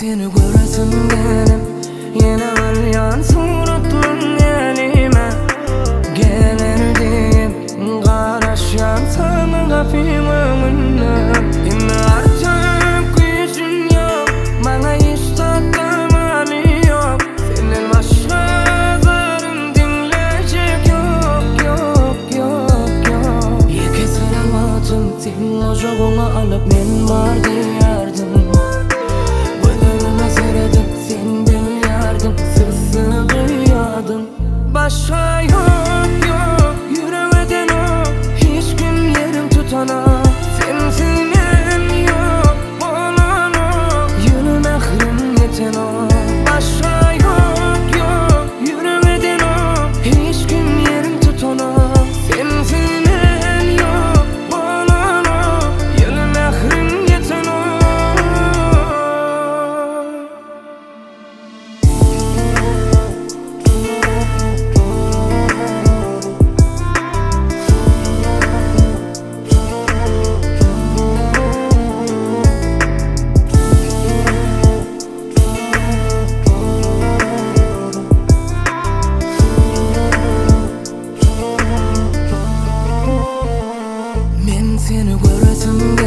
seni göresim gelip yine alyan suratın elime gelir deyip qaraşyan sana gafim önüne inne artık gücün yok bana hiç tatlı yok senin başka zarın dinleyecek yok iki selamatım senin ocağına alıp men var diyardım sen beni yardım sesini duyardım başka yok yürümeden o hiç gün yerim tutana sensin en yok olan o yürüm ahrim yeten o başka yok yürümeden o hiç gün yerim tutana sensin en yok olan o yürüm ahrim yeten o seni göresim